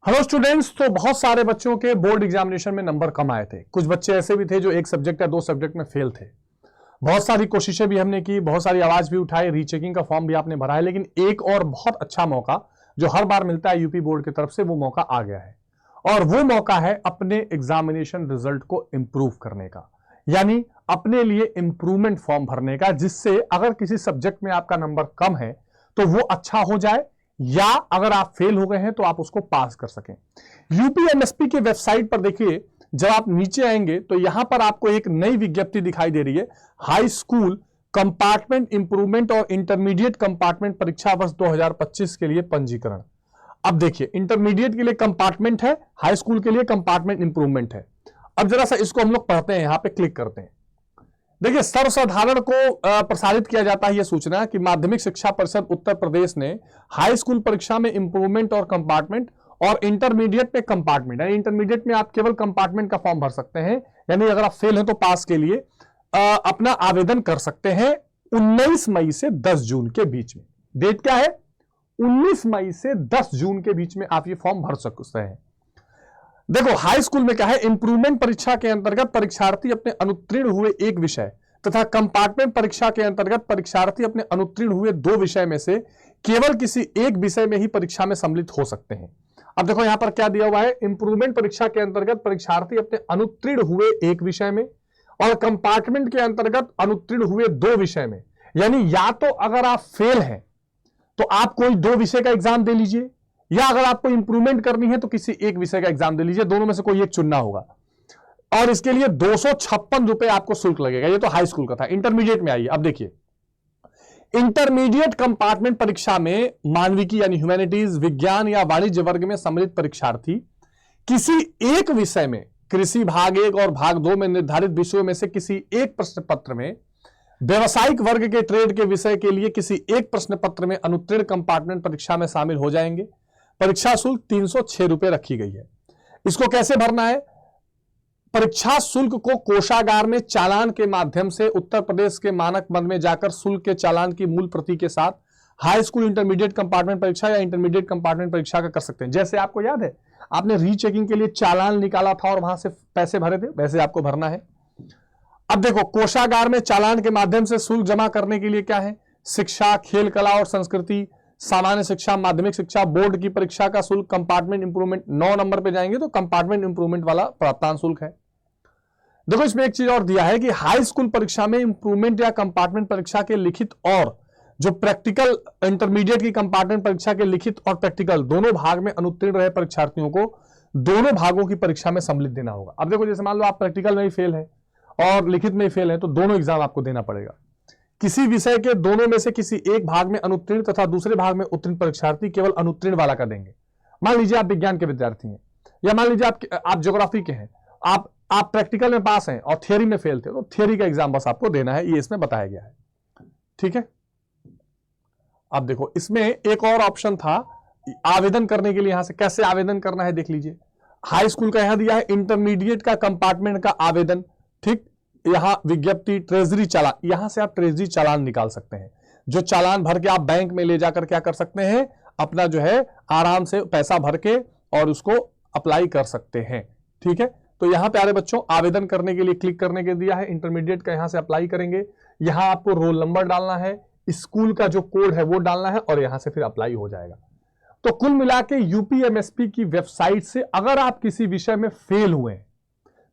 Hello students. तो बहुत सारे बच्चों के बोर्ड एग्जामिनेशन में नंबर कम आए थे। कुछ बच्चे ऐसे भी थे जो एक सब्जेक्ट या दो सब्जेक्ट में फेल थे। बहुत सारी कोशिशें भी हमने की, बहुत सारी आवाज भी उठाई, रीचेकिंग का फॉर्म भी आपने भरा है, लेकिन एक और बहुत अच्छा मौका जो हर बार मिलता है यूपी बोर्ड की तरफ से, वो मौका आ गया है। और वो मौका है अपने एग्जामिनेशन रिजल्ट को इंप्रूव करने का, यानी अपने लिए इंप्रूवमेंट फॉर्म भरने का, जिससे अगर किसी सब्जेक्ट में आपका नंबर कम है तो वो अच्छा हो जाए, या अगर आप फेल हो गए हैं तो आप उसको पास कर सकें। यूपीएमएसपी की वेबसाइट पर देखिए, जब आप नीचे आएंगे तो यहां पर आपको एक नई विज्ञप्ति दिखाई दे रही है, हाई स्कूल कंपार्टमेंट इंप्रूवमेंट और इंटरमीडिएट कंपार्टमेंट परीक्षा वर्ष 2025 के लिए पंजीकरण। अब देखिए, इंटरमीडिएट के लिए कंपार्टमेंट है, हाई स्कूल के लिए कंपार्टमेंट इंप्रूवमेंट है। अब जरा सा इसको हम लोग पढ़ते हैं, यहां पे क्लिक करते हैं। देखिए, सर्वसाधारण को प्रसारित किया जाता है यह सूचना कि माध्यमिक शिक्षा परिषद उत्तर प्रदेश ने हाई स्कूल परीक्षा में इंप्रूवमेंट और कंपार्टमेंट और इंटरमीडिएट में कंपार्टमेंट, यानी इंटरमीडिएट में आप केवल कंपार्टमेंट का फॉर्म भर सकते हैं, यानी अगर आप फेल हैं तो पास के लिए अपना आवेदन कर सकते हैं 19 मई से 10 जून के बीच में। डेट क्या है? 19 मई से 10 जून के बीच में आप ये फॉर्म भर सकते हैं। देखो, हाई स्कूल में क्या है, इंप्रूवमेंट परीक्षा के अंतर्गत परीक्षार्थी अपने अनुत्तीर्ण हुए एक विषय तथा कंपार्टमेंट परीक्षा के अंतर्गत परीक्षार्थी अपने अनुत्तीर्ण हुए 2 विषय में से केवल किसी एक विषय में ही परीक्षा में सम्मिलित हो सकते हैं। अब देखो यहां पर क्या दिया हुआ है, इंप्रूवमेंट परीक्षा के अंतर्गत परीक्षार्थी अपने अनुत्तीर्ण हुए एक विषय में और कंपार्टमेंट के अंतर्गत अनुत्तीर्ण हुए 2 विषय में, यानी या तो अगर आप फेल हैं तो आप कोई 2 विषय का एग्जाम दे लीजिए, या अगर आपको इंप्रूवमेंट करनी है तो किसी एक विषय का एग्जाम दे लीजिए, दोनों में से कोई एक चुनना होगा। और इसके लिए 256 रुपए आपको शुल्क लगेगा। ये तो हाई स्कूल का था। इंटरमीडिएट में आइए, अब देखिए, इंटरमीडिएट कंपार्टमेंट परीक्षा में मानविकी यानी ह्यूमैनिटीज, विज्ञान या वाणिज्य वर्ग में सम्मिलित परीक्षार्थी किसी एक विषय में, कृषि भाग 1 और भाग 2 में निर्धारित विषयों में से किसी एक प्रश्न पत्र में, व्यवसायिक वर्ग के ट्रेड के विषय के लिए किसी एक प्रश्न पत्र में अनुत्तीर्ण कंपार्टमेंट परीक्षा में शामिल हो जाएंगे। परीक्षा शुल्क 306 रुपए रखी गई है। इसको कैसे भरना है? परीक्षा शुल्क को कोषागार में चालान के माध्यम से उत्तर प्रदेश के मानक मद में जाकर शुल्क के चालान की मूल प्रति के साथ हाई स्कूल इंटरमीडिएट कंपार्टमेंट परीक्षा या इंटरमीडिएट कंपार्टमेंट परीक्षा का कर सकते हैं। जैसे आपको याद है, आपने रीचेकिंग के लिए चालान निकाला था और वहां से पैसे भरे थे, वैसे आपको भरना है। अब देखो, कोषागार में चालान के माध्यम से शुल्क जमा करने के लिए क्या है, शिक्षा, खेल, कला और संस्कृति, सामान्य शिक्षा, माध्यमिक शिक्षा बोर्ड की परीक्षा का शुल्क, कंपार्टमेंट इंप्रूवमेंट 9 नंबर पे जाएंगे तो कंपार्टमेंट इंप्रूवमेंट वाला प्रावधान शुल्क है। देखो, इसमें एक चीज और दिया है कि हाई स्कूल परीक्षा में इंप्रूवमेंट या कंपार्टमेंट परीक्षा के लिखित और जो प्रैक्टिकल, इंटरमीडिएट की कंपार्टमेंट परीक्षा के लिखित और प्रैक्टिकल दोनों भाग में अनुत्तीर्ण रहे परीक्षार्थियों को दोनों भागों की परीक्षा में सम्मिलित देना होगा। अब देखो, जैसे मान लो आप प्रैक्टिकल में ही फेल है और लिखित में ही फेल है, तो दोनों एग्जाम आपको देना पड़ेगा। किसी विषय के दोनों में से किसी एक भाग में अनुत्तीर्ण तथा दूसरे भाग में उत्तीर्ण परीक्षार्थी केवल अनुत्तीर्ण वाला का देंगे। मान लीजिए आप विज्ञान के विद्यार्थी हैं, या मान लीजिए आप ज्योग्राफी के हैं, आप प्रैक्टिकल में पास हैं और थियरी में फेल थे, तो थियरी का एग्जाम बस आपको देना है, ये इसमें बताया गया है। ठीक है। अब देखो, इसमें एक और ऑप्शन था आवेदन करने के लिए। यहां से कैसे आवेदन करना है देख लीजिए। हाई स्कूल का यहां दिया है इंटरमीडिएट का कंपार्टमेंट का आवेदन। ठीक, यहां विज्ञप्ति, ट्रेजरी चालान, यहां से आप ट्रेजरी चालान निकाल सकते हैं, जो चालान भर के आप बैंक में ले जाकर क्या कर सकते हैं, अपना जो है आराम से पैसा भर के और उसको अप्लाई कर सकते हैं। ठीक है। तो यहां प्यारे बच्चों, आवेदन करने के लिए क्लिक करने के दिया है, इंटरमीडिएट का यहां से अप्लाई करेंगे। यहां आपको रोल नंबर डालना है, स्कूल का जो कोड है वो डालना है और यहां से फिर अप्लाई हो जाएगा। तो कुल मिला के यूपीएमएसपी की वेबसाइट से अगर आप किसी विषय में फेल हुए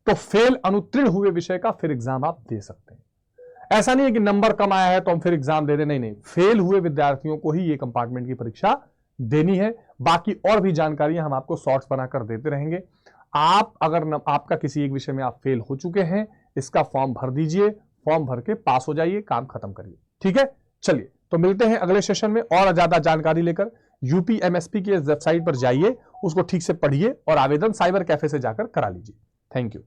तो फेल, अनुत्तीर्ण हुए विषय का फिर एग्जाम आप दे सकते हैं। ऐसा नहीं है कि नंबर कम आया है तो हम फिर एग्जाम दे दें, नहीं, फेल हुए विद्यार्थियों को ही ये कंपार्टमेंट की परीक्षा देनी है। बाकी और भी जानकारियां हम आपको शॉर्ट्स बनाकर देते रहेंगे। आप अगर आपका किसी एक विषय में आप फेल हो चुके हैं, इसका फॉर्म भर दीजिए, फॉर्म भर के पास हो जाइए, काम खत्म करिए। ठीक है। चलिए, तो मिलते हैं अगले सेशन में और ज्यादा जानकारी लेकर। यूपीएमएसपी की वेबसाइट पर जाइए, उसको ठीक से पढ़िए और आवेदन साइबर कैफे से जाकर करा लीजिए। Thank you.